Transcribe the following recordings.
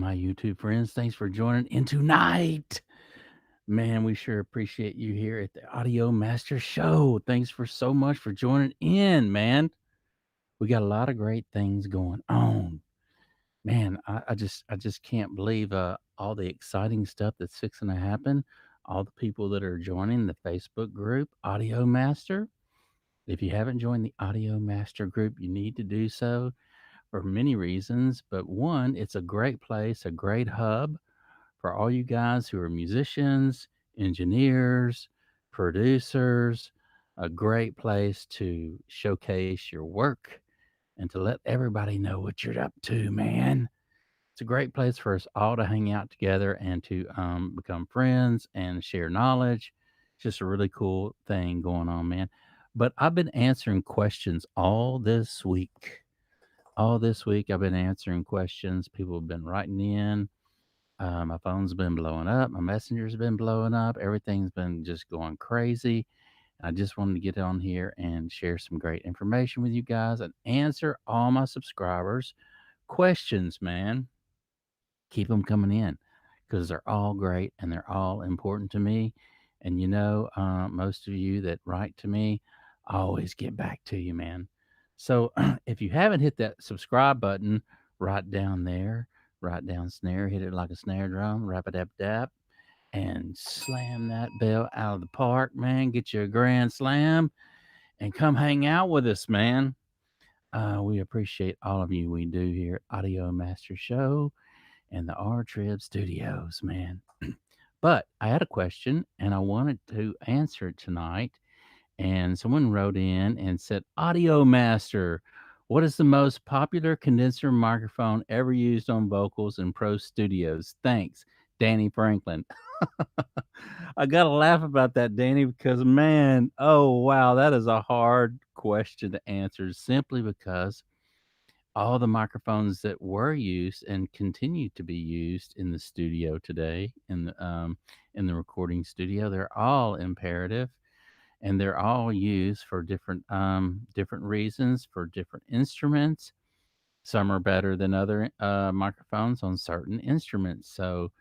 my YouTube friends. Thanks for joining in tonight. Man, we sure appreciate you here at the Audio Master Show. Thanks for so much for joining in, man. We got a lot of great things going on. Man, I just can't believe all the exciting stuff that's fixing to happen. All the people that are joining the Facebook group, Audio Master. If you haven't joined the Audio Master group, you need to do so for many reasons. But one, it's a great place, a great hub for all you guys who are musicians, engineers, producers, a great place to showcase your work and to let everybody know what you're up to, man. It's a great place for us all to hang out together and to become friends and share knowledge. It's just a really cool thing going on, man. But I've been answering questions all this week. All this week, I've been answering questions. People have been writing in. My phone's been blowing up. My messenger's been blowing up. Everything's been just going crazy. I just wanted to get on here and share some great information with you guys and answer all my subscribers' questions, man. Keep them coming in because they're all great and they're all important to me. And most of you that write to me, I always get back to you, man. So if you haven't hit that subscribe button right down there, right down snare, hit it like a snare drum, rap a dap dap, and slam that bell out of the park, man. Get you a grand slam and come hang out with us, man. We appreciate all of you we do here at Audio Master Show and the R Trib Studios, man. But I had a question and I wanted to answer it tonight. And someone wrote in and said, Audio Master, what is the most popular condenser microphone ever used on vocals in pro studios? Thanks, Danny Franklin. I got to laugh about that, Danny, because man, oh, wow, that is a hard question to answer simply because all the microphones that were used and continue to be used in the studio today in the recording studio, they're all imperative and they're all used for different reasons for different instruments. Some are better than other microphones on certain instruments. So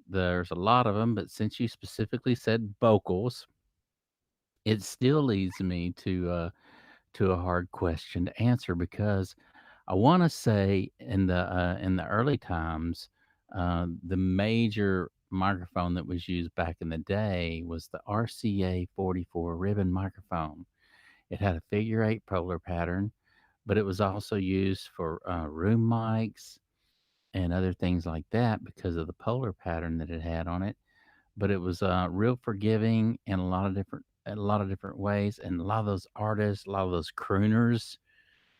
there's a lot of them, but since you specifically said vocals, it still leads me to a hard question to answer because I want to say in the early times, the major microphone that was used back in the day was the RCA 44 ribbon microphone. It had a figure eight polar pattern, but it was also used for room mics and other things like that because of the polar pattern that it had on it. But it was real forgiving in a lot of different ways, and a lot of those artists, a lot of those crooners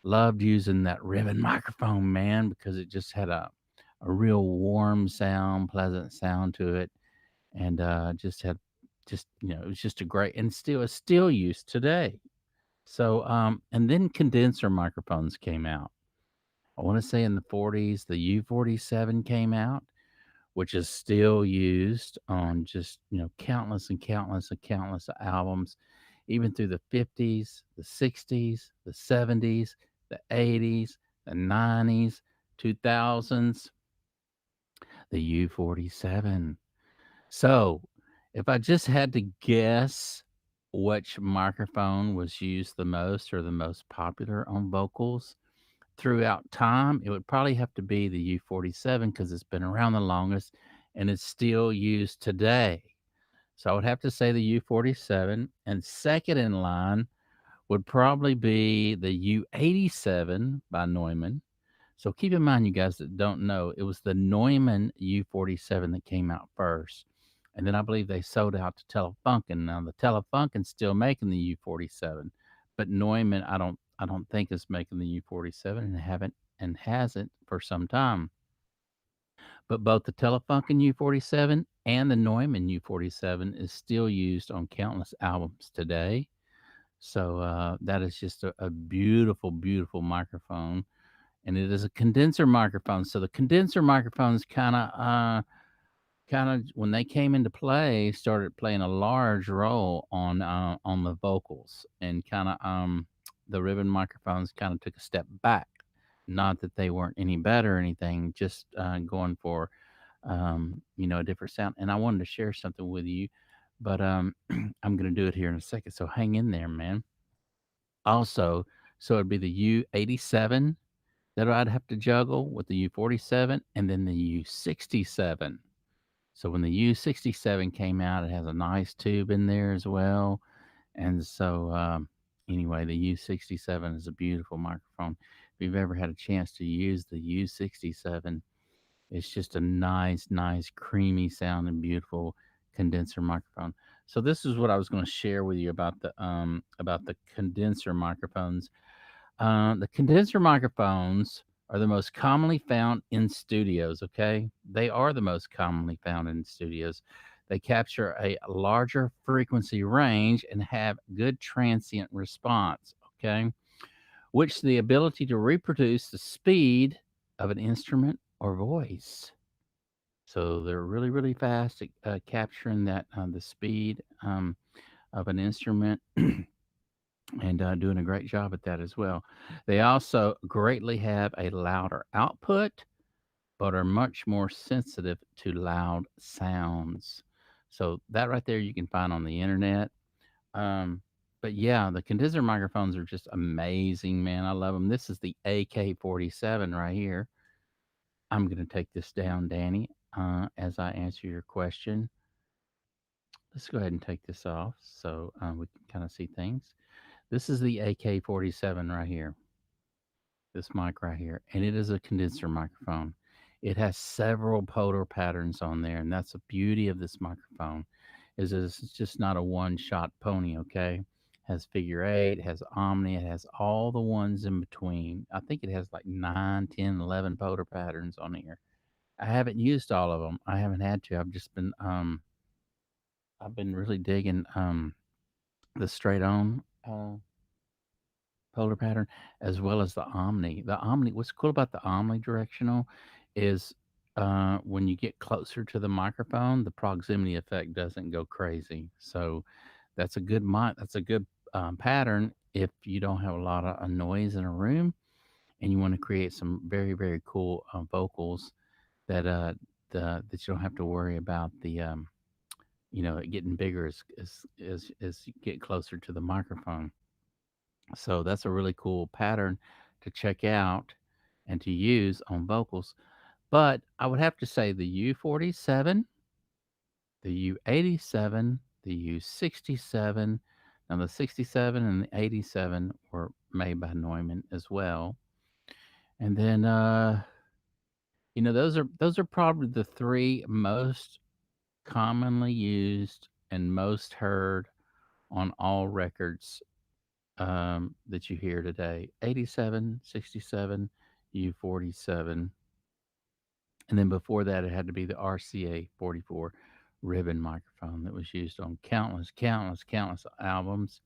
loved using that ribbon microphone, man, because it just had a real warm sound, pleasant sound to it, and just had just it was just a great and still is still used today. So and then condenser microphones came out. I want to say in the 40s, the U47 came out, which is still used on just countless and countless and countless albums, even through the 50s, the 60s, the 70s, the 80s, the 90s, 2000s, the U47. So, if I just had to guess which microphone was used the most or the most popular on vocals throughout time, it would probably have to be the U47 because it's been around the longest and it's still used today. So I would have to say the U47. And second in line would probably be the U87 by Neumann. So keep in mind, you guys that don't know, it was the Neumann U47 that came out first. And then I believe they sold out to Telefunken. Now the Telefunken's still making the U47, but Neumann I don't think is making the U47 and haven't and hasn't for some time. But both the Telefunken U47 and the Neumann U47 is still used on countless albums today. So that is just a beautiful, beautiful microphone, and it is a condenser microphone. So the condenser microphones kind of when they came into play started playing a large role on the vocals, and kind of the ribbon microphones kind of took a step back. Not that they weren't any better or anything, just going for a different sound. And I wanted to share something with you, but I'm going to do it here in a second. So hang in there, man. Also, so it'd be the U87 that I'd have to juggle with the U47 and then the U67. So when the U67 came out, it has a nice tube in there as well. And so, anyway, the U67 is a beautiful microphone. If you've ever had a chance to use the U67, it's just a nice, creamy sounding, beautiful condenser microphone. So this is what I was going to share with you about the condenser microphones. The condenser microphones are the most commonly found in studios. Okay, they are the most commonly found in studios. They capture a larger frequency range and have good transient response. Okay, which the ability to reproduce the speed of an instrument or voice. So they're really fast at capturing that the speed of an instrument and doing a great job at that as well. They also greatly have a louder output, but are much more sensitive to loud sounds. So that right there you can find on the internet. Um, but yeah, the condenser microphones are just amazing, man. I love them. This is the AK-47 right here. I'm going to take this down, Danny, as I answer your question. Let's go ahead and take this off so we can kind of see things. This is the AK-47 right here, this mic right here, and it is a condenser microphone. It has several polar patterns on there, and that's the beauty of this microphone. It's just not a one-shot pony, okay? Has figure eight, it has omni, it has all the ones in between. I think it has like 9, 10, 11 polar patterns on here. I haven't used all of them. I haven't had to. I've been really digging the straight on polar pattern as well as the omni. The omni, what's cool about the omnidirectional is when you get closer to the microphone, the proximity effect doesn't go crazy. So that's a good pattern if you don't have a lot of noise in a room and you want to create some very cool vocals that that you don't have to worry about the it getting bigger as you get closer to the microphone. So that's a really cool pattern to check out and to use on vocals. But I would have to say the U47, the U87, the U67. Now the 67 and the 87 were made by Neumann as well. And then those are probably the three most commonly used and most heard on all records that you hear today. 87, 67, U47. And then before that, it had to be the RCA 44 ribbon microphone that was used on countless albums.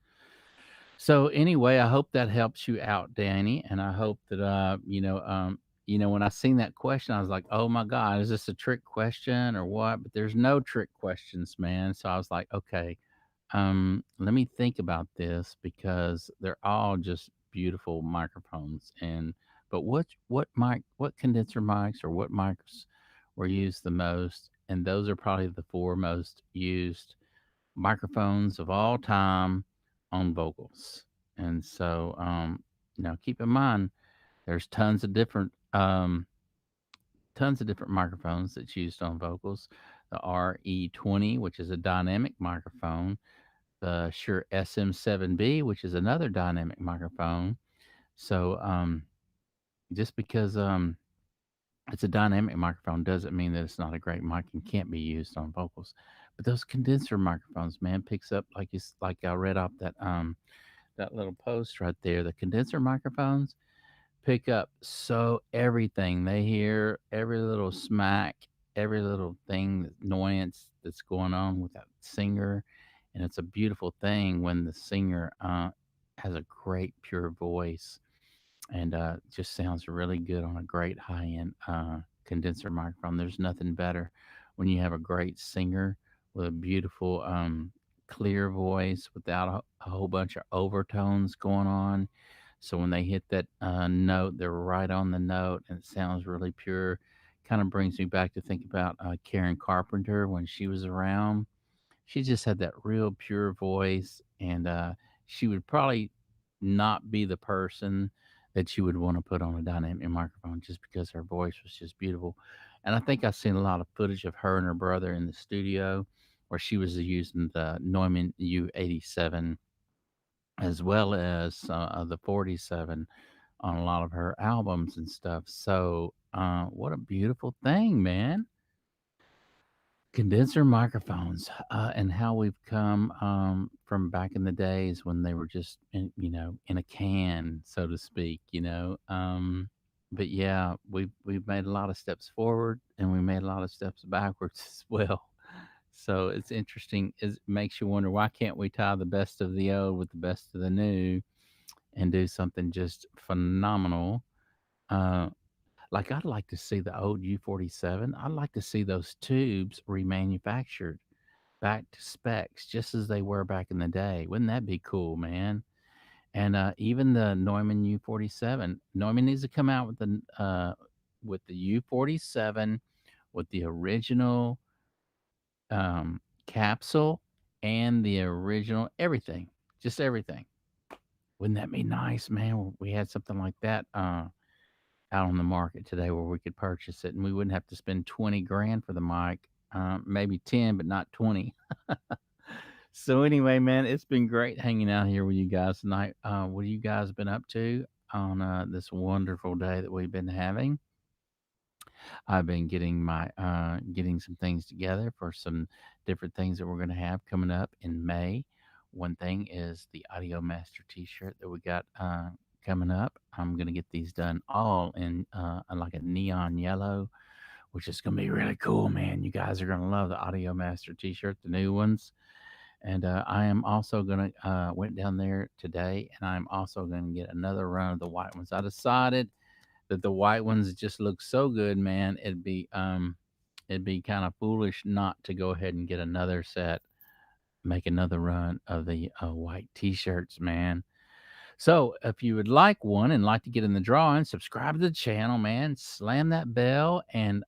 So anyway, I hope that helps you out, Danny, and I hope that when I seen that question, I was like, "Oh my God, is this a trick question or what?" But there's no trick questions, man. So I was like, "Okay, let me think about this because they're all just beautiful microphones." And but what condenser mics or what mics were used the most? And those are probably the four most used microphones of all time on vocals. And so, now keep in mind, there's tons of different microphones that's used on vocals. The RE20, which is a dynamic microphone, the Shure SM7B, which is another dynamic microphone. So, just because it's a dynamic microphone doesn't mean that it's not a great mic and can't be used on vocals. But those condenser microphones, man, picks up like I read off that little post right there. The condenser microphones pick up so everything. They hear every little smack, every little thing, annoyance that's going on with that singer, and it's a beautiful thing when the singer has a great pure voice and just sounds really good on a great high end condenser microphone. There's nothing better when you have a great singer with a beautiful, clear voice without a whole bunch of overtones going on. So when they hit that note, they're right on the note, and it sounds really pure. Kind of brings me back to think about Karen Carpenter when she was around. She just had that real pure voice, and she would probably not be the person that you would want to put on a dynamic microphone just because her voice was just beautiful. And I think I've seen a lot of footage of her and her brother in the studio where she was using the Neumann U87 as well as the 47 on a lot of her albums and stuff. So, what a beautiful thing, man. Condenser microphones, and how we've come from back in the days when they were just in a can, so to speak. But yeah, we've made a lot of steps forward, and we made a lot of steps backwards as well. So it's interesting. It makes you wonder, why can't we tie the best of the old with the best of the new and do something just phenomenal? Uh, like, I'd like to see the old U-47. I'd like to see those tubes remanufactured back to specs just as they were back in the day. Wouldn't that be cool, man? And even the Neumann U-47, Neumann needs to come out with the U-47 with the original capsule and the original everything, just everything. Wouldn't that be nice, man? We had something like that out on the market today where we could purchase it and we wouldn't have to spend 20 grand for the mic. Maybe 10, but not 20. So anyway, man, it's been great hanging out here with you guys tonight. What have you guys been up to on this wonderful day that we've been having? I've been getting some things together for some different things that we're going to have coming up in May. One thing is the Audio Master T-shirt that we got coming up. I'm going to get these done all in like a neon yellow, which is going to be really cool, man. You guys are going to love the Audio Master T-shirt, the new ones. And I am also gonna went down there today, and I'm also gonna get another run of the white ones. I decided that the white ones just look so good, man. It'd be kind of foolish not to go ahead and get another set, make another run of the white T-shirts, man. So if you would like one and like to get in the drawing, subscribe to the channel, man. Slam that bell and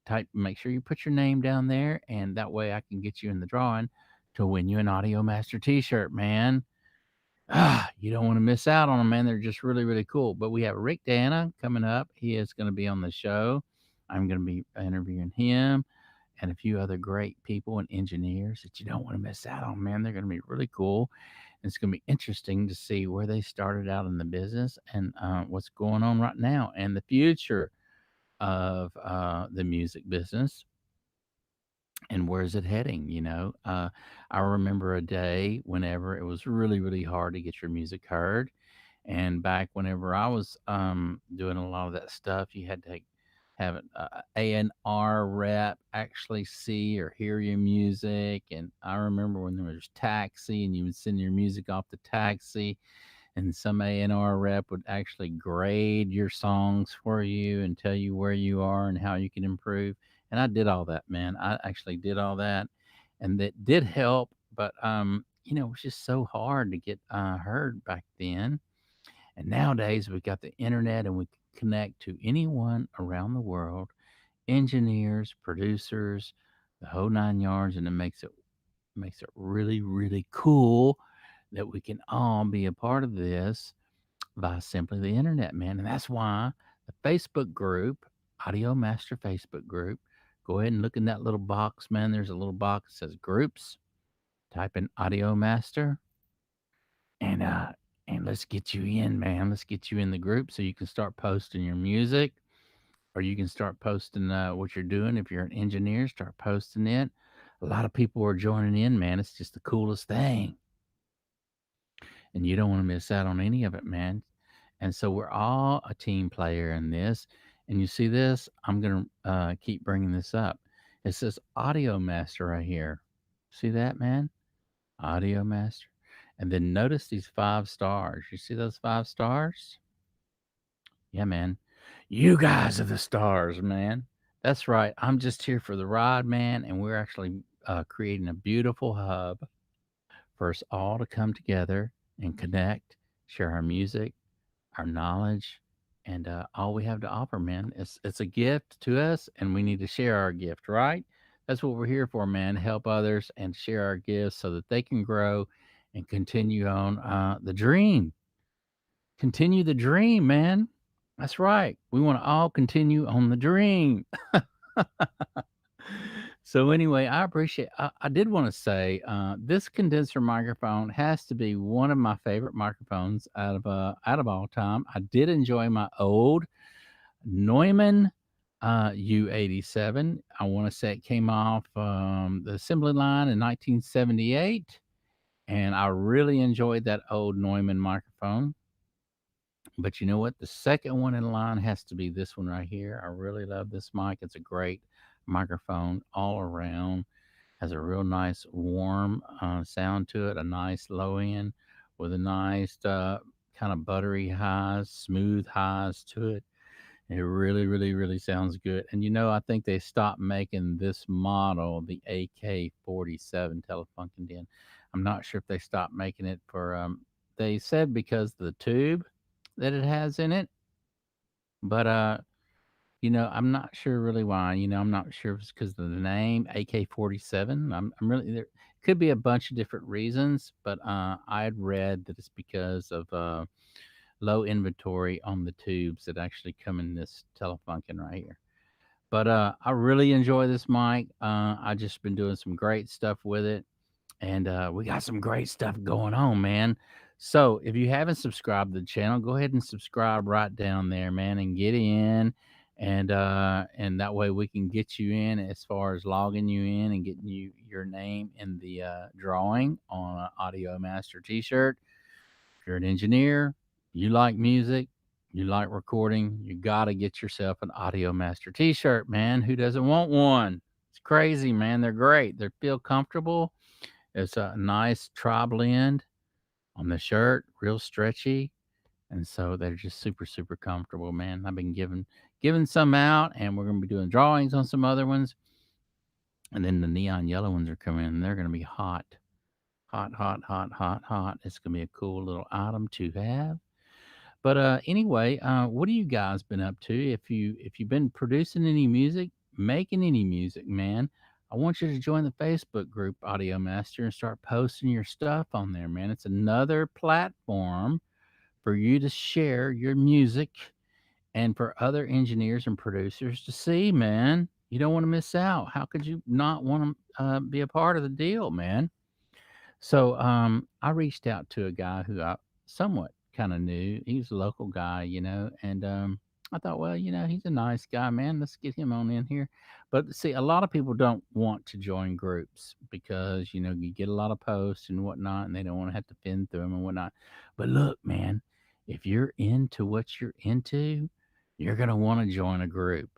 type. Make sure you put your name down there, and that way I can get you in the drawing to win you an Audio Master T-shirt, man. You don't want to miss out on them, man. They're just really, really cool. But we have Rick Dana coming up. He is going to be on the show. I'm going to be interviewing him and a few other great people and engineers that you don't want to miss out on, man. They're going to be really cool. And it's going to be interesting to see where they started out in the business and what's going on right now and the future of the music business and where's it heading. I remember a day whenever it was really, really hard to get your music heard, and back whenever I was doing a lot of that stuff, you had to have an A&R rep actually see or hear your music. And I remember when there was Taxi and you would send your music off the Taxi, and some A&R rep would actually grade your songs for you and tell you where you are and how you can improve. And I did all that, man. I actually did all that, and that did help. But it was just so hard to get heard back then. And nowadays we've got the internet, and we can connect to anyone around the world, engineers, producers, the whole nine yards, and it makes it really, really cool that we can all be a part of this by simply the internet, man. And that's why the Facebook group, Audio Master Facebook group, go ahead and look in that little box, man. There's a little box that says groups. Type in Audio Master, and let's get you in, man. Let's get you in the group so you can start posting your music, or you can start posting what you're doing. If you're an engineer, start posting it. A lot of people are joining in, man. It's just the coolest thing, and you don't want to miss out on any of it, man. And so we're all a team player in this. And you see this? I'm going to keep bringing this up. It says Audio Master right here. See that, man? Audio Master. And then notice these 5 stars. You see those 5 stars? Yeah, man. You guys are the stars, man. That's right. I'm just here for the ride, man. And we're actually creating a beautiful hub for us all to come together and connect share our music, our knowledge, and all we have to offer, man. It's a gift to us, and we need to share our gift, right? That's what we're here for, man. Help others and share our gifts so that they can grow and continue on the dream. Continue the dream, man. That's right. We want to all continue on the dream. So anyway, I appreciate. I did want to say this condenser microphone has to be one of my favorite microphones out of all time. I did enjoy my old Neumann U87. I want to say it came off the assembly line in 1978, and I really enjoyed that old Neumann microphone. But you know what? The second one in line has to be this one right here. I really love this mic. It's a great microphone all around. Has a real nice warm sound to it, a nice low end with a nice kind of buttery highs, smooth highs to it. It really, really, really sounds good. And you know, I think they stopped making this model, the AK-47 Telefunken Den. I'm not sure if they stopped making it for. They said because of the tube that it has in it, but you know, I'm not sure really why. You know, I'm not sure if it's because of the name AK-47. I'm really there. Could be a bunch of different reasons, but I had read that it's because of low inventory on the tubes that actually come in this Telefunken right here. But I really enjoy this mic. I just been doing some great stuff with it, and we got some great stuff going on, man. So if you haven't subscribed to the channel, go ahead and subscribe right down there, man, and get in. And that way we can get you in as far as logging you in and getting you your name in the drawing on an Audio Master T-shirt. If you're an engineer, you like music, you like recording, you got to get yourself an Audio Master T-shirt, man. Who doesn't want one? It's crazy, man. They're great. They feel comfortable. It's a nice tri blend on the shirt, real stretchy, and so they're just super, super comfortable, man. I've been giving some out, and we're gonna be doing drawings on some other ones, and then the neon yellow ones are coming, and they're gonna be hot, hot, hot, hot, hot, hot. It's gonna be a cool little item to have. But anyway, what have you guys been up to? If you've been producing any music, making any music, man, I want you to join the Facebook group Audio Master and start posting your stuff on there, man. It's another platform for you to share your music and for other engineers and producers to see, man. You don't want to miss out. How could you not want to be a part of the deal, man? So, I reached out to a guy who I somewhat kind of knew. He was a local guy, you know, and I thought, well, you know, he's a nice guy, man. Let's get him on in here. But see, a lot of people don't want to join groups because you know you get a lot of posts and whatnot, and they don't want to have to fin through them and whatnot. But look, man, if you're into what you're into, you're gonna want to join a group.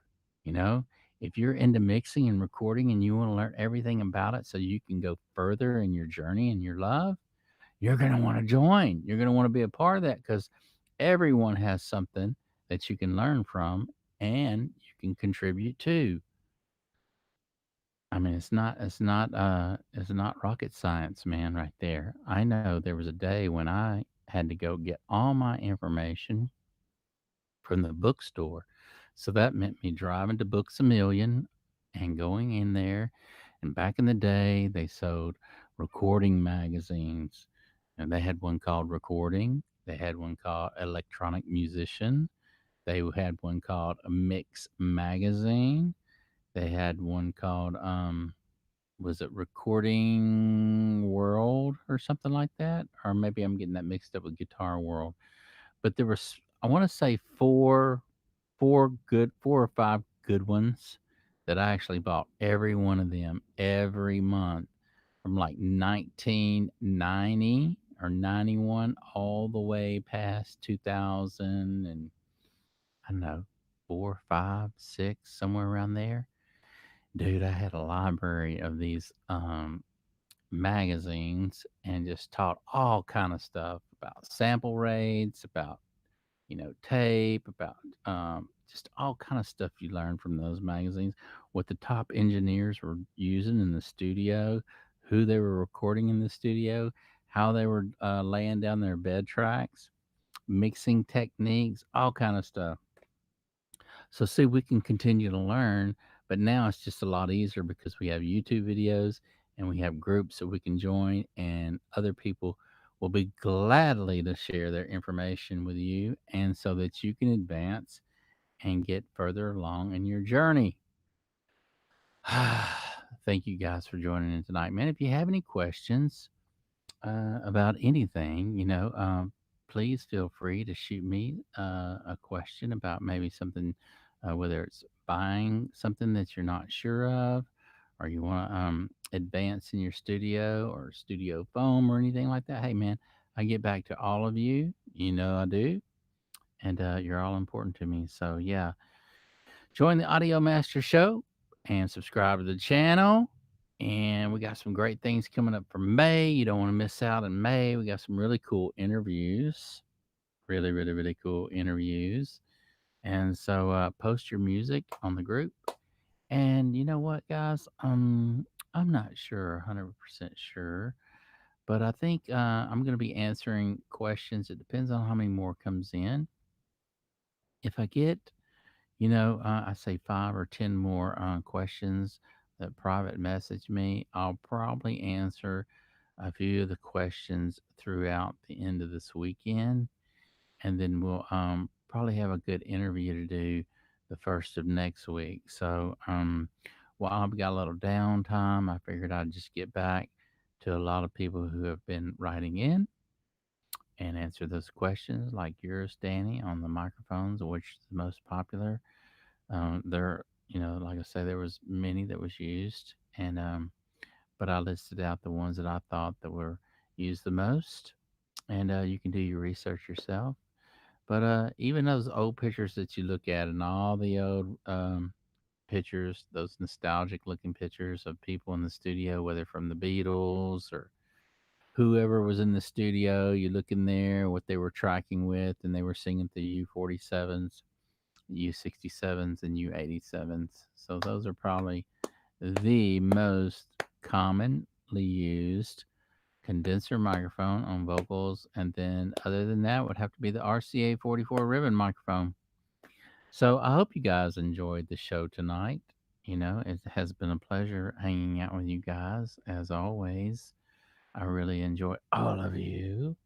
You know, if you're into mixing and recording and you want to learn everything about it so you can go further in your journey and your love, you're going to want to join. You're going to want to be a part of that because everyone has something that you can learn from and you can contribute to. I mean, it's not rocket science, man, right there. I know there was a day when I had to go get all my information from the bookstore. So that meant me driving to Books a Million and going in there. And back in the day, they sold recording magazines. And they had one called Recording, they had one called Electronic Musician, they had one called a Mix Magazine, they had one called, was it Recording World or something like that? Or maybe I'm getting that mixed up with Guitar World. But there was, I want to say four or five good ones that I actually bought every one of them every month from like 1990 or 91 all the way past 2000 and I don't know, four, five, six, somewhere around there. Dude, I had a library of these magazines and just taught all kind of stuff about sample rates, about tape, about just all kind of stuff you learn from those magazines, what the top engineers were using in the studio, who they were recording in the studio, how they were laying down their bed tracks. mixing techniques, all kind of stuff. So see, we can continue to learn, but now it's just a lot easier because we have YouTube videos and we have groups that we can join, and other people will be gladly to share their information with you, and so that you can advance and get further along in your journey. Thank you guys for joining in tonight, man. If you have any questions about anything, please feel free to shoot me a question about maybe something, whether it's buying something that you're not sure of, or you want to advance in your studio or studio foam or anything like that. Hey, man, I get back to all of you. You know I do. And you're all important to me. So, yeah, join the Audio Master Show and subscribe to the channel. And we got some great things coming up for May. You don't want to miss out in May. We got some really cool interviews. Really, really, really cool interviews. And so post your music on the group. And you know what, guys? I'm not sure, 100% sure, but I think I'm going to be answering questions. It depends on how many more comes in. If I get I say 5 or 10 more questions that private message me. I'll probably answer a few of the questions throughout the end of this weekend, and then we'll probably have a good interview to do the first of next week. So, while I've got a little downtime, I figured I'd just get back to a lot of people who have been writing in and answer those questions, like yours, Danny, on the microphones, which is the most popular. There, like I say, there was many that was used, and but I listed out the ones that I thought that were used the most, and you can do your research yourself. But even those old pictures that you look at, and all the old pictures, those nostalgic looking pictures of people in the studio, whether from the Beatles or whoever was in the studio, you look in there what they were tracking with, and they were singing the U-47s, U-67s, and U-87s. So those are probably the most commonly used condenser microphone on vocals. And then other than that would have to be the RCA 44 ribbon microphone. So I hope you guys enjoyed the show tonight. It has been a pleasure hanging out with you guys as always. I really enjoy all of you.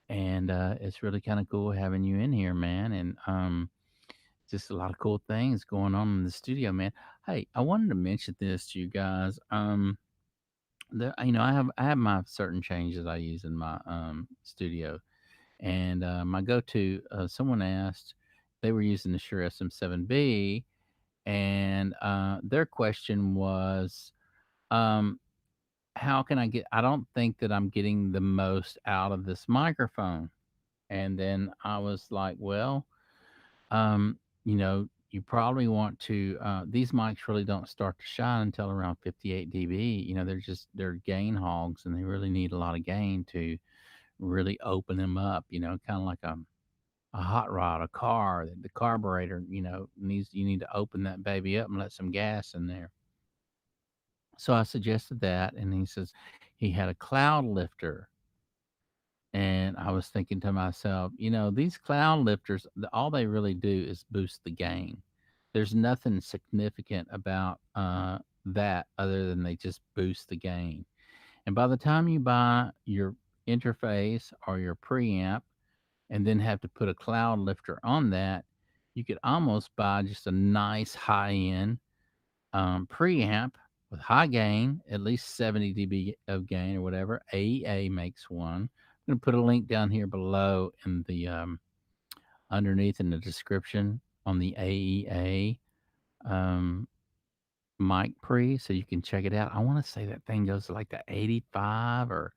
And it's really kind of cool having you in here, man. And just a lot of cool things going on in the studio, man. Hey, I wanted to mention this to you guys. I have my certain changes I use in my studio, and my go-to. Someone asked, they were using the Shure SM7B, and their question was, um, how can I get? I don't think that I'm getting the most out of this microphone. And then I was like, well, you probably want to, these mics really don't start to shine until around 58 dB. They're gain hogs, and they really need a lot of gain to really open them up, kind of like a hot rod, a car, the carburetor, you need to open that baby up and let some gas in there. So I suggested that, and he says he had a cloud lifter. And I was thinking to myself, these cloud lifters, all they really do is boost the gain. There's nothing significant about that other than they just boost the gain. And by the time you buy your interface or your preamp and then have to put a cloud lifter on that, you could almost buy just a nice high end preamp with high gain, at least 70 dB of gain or whatever. AEA makes one. I'm going to put a link down here below in the underneath in the description on the AEA um, mic pre, so you can check it out. I want to say that thing goes to like the 85 or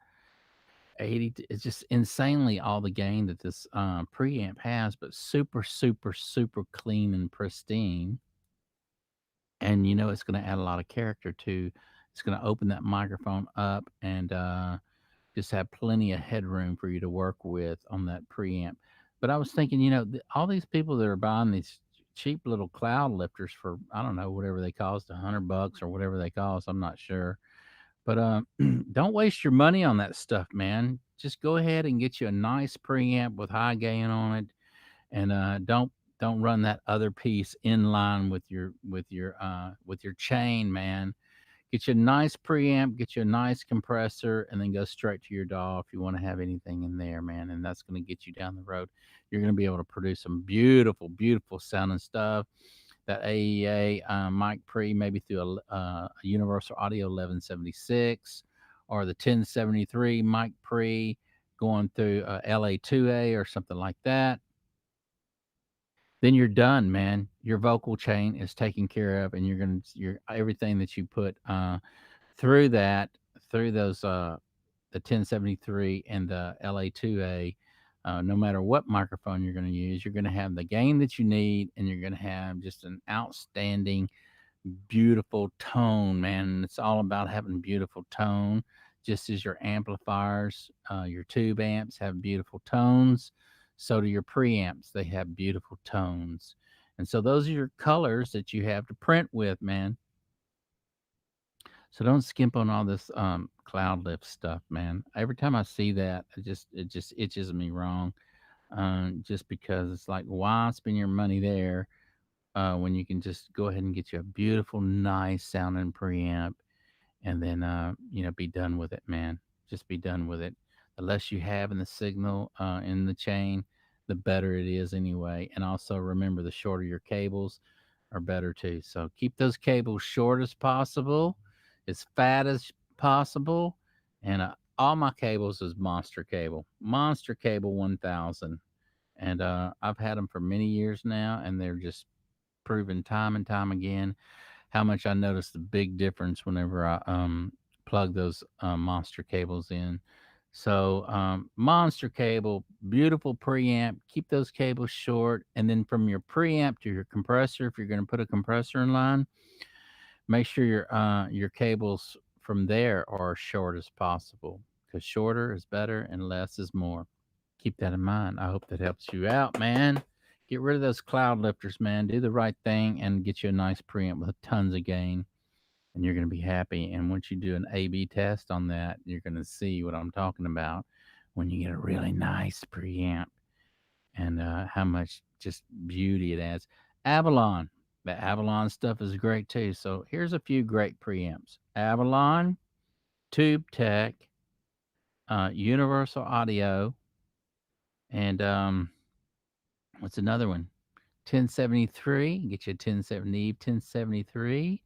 80. It's just insanely all the gain that this preamp has, but super, super, super clean and pristine. And it's going to add a lot of character to. It's going to open that microphone up and just have plenty of headroom for you to work with on that preamp. But I was thinking, all these people that are buying these cheap little cloud lifters for, I don't know, whatever they cost, $100 or whatever they cost, I'm not sure. But don't waste your money on that stuff, man. just go ahead and get you a nice preamp with high gain on it, and don't run that other piece in line with your chain, man. Get you a nice preamp, get you a nice compressor, and then go straight to your DAW if you want to have anything in there, man. And that's going to get you down the road. You're going to be able to produce some beautiful, beautiful sounding stuff. That AEA mic pre, maybe through a Universal Audio 1176 or the 1073 mic pre going through LA2A or something like that. Then you're done, man. Your vocal chain is taken care of, and you're everything that you put through that, through those the 1073 and the LA2A, no matter what microphone you're going to use, you're going to have the gain that you need, and you're going to have just an outstanding, beautiful tone, man. It's all about having beautiful tone, just as your amplifiers, your tube amps have beautiful tones. So do your preamps. They have beautiful tones. And so those are your colors that you have to print with, man. So don't skimp on all this cloud lift stuff, man. Every time I see that, it just itches me wrong. Just because it's like, why spend your money there when you can just go ahead and get you a beautiful, nice sounding preamp, and then be done with it, man. Just be done with it. The less you have in the signal in the chain, the better it is anyway. And also remember, the shorter your cables are better too. So keep those cables short as possible, as fat as possible, and all my cables is monster cable 1000, and I've had them for many years now, and they're just proven time and time again how much I notice the big difference whenever I plug those monster cables in. So monster cable, beautiful preamp. Keep those cables short, and then from your preamp to your compressor, if you're going to put a compressor in line, make sure your cables from there are short as possible, because shorter is better and less is more. Keep that in mind. I hope that helps you out, man. Get rid of those cloud lifters, man. Do the right thing and get you a nice preamp with tons of gain, and you're going to be happy. And once you do an A/B test on that, you're going to see what I'm talking about when you get a really nice preamp, and how much just beauty it adds. Avalon. The Avalon stuff is great too. So here's a few great preamps: Avalon, Tube Tech, Universal Audio, and what's another one? 1073. Get you a 1070, 1073.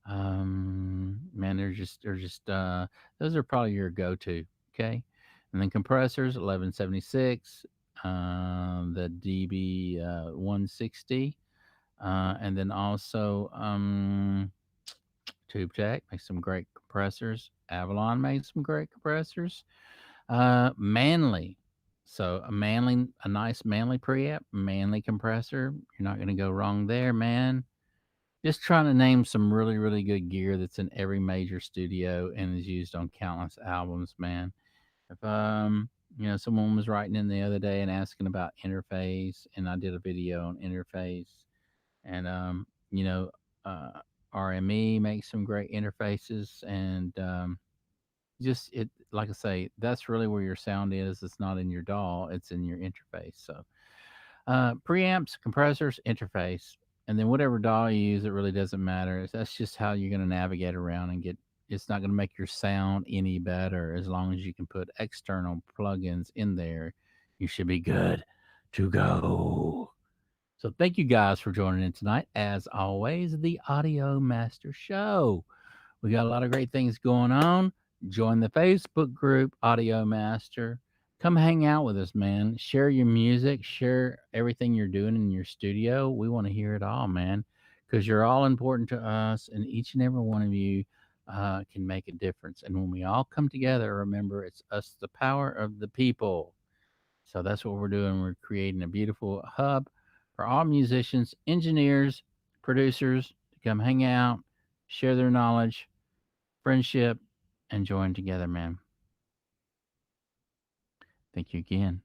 Man, they're just those are probably your go-to. Okay, and then compressors 1176, the DB 160, and then also Tube Tech makes some great compressors. Avalon makes some great compressors. Manly. So a nice manly preamp, manly compressor. You're not going to go wrong there, man. Just trying to name some really, really good gear that's in every major studio and is used on countless albums, man. If someone was writing in the other day and asking about interface, and I did a video on interface, and you know, uh, RME makes some great interfaces, and just it like I say, that's really where your sound is. It's not in your DAW, it's in your interface. So preamps, compressors, interface, and then whatever DAW you use, it really doesn't matter. That's just how you're going to navigate around and get. It's not going to make your sound any better as long as you can put external plugins in there. You should be good to go. So thank you guys for joining in tonight. As always, the Audio Master Show. We got a lot of great things going on. Join the Facebook group, Audio Master. Come hang out with us, man. Share your music, share everything you're doing in your studio. We want to hear it all, man, because you're all important to us, and each and every one of you can make a difference. And when we all come together, remember, it's us, the power of the people. So that's what we're doing. We're creating a beautiful hub for all musicians, engineers, producers to come hang out, share their knowledge, friendship, and join together, man. Thank you again.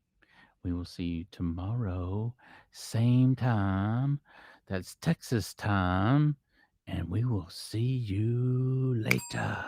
We will see you tomorrow, same time. That's Texas time. And we will see you later.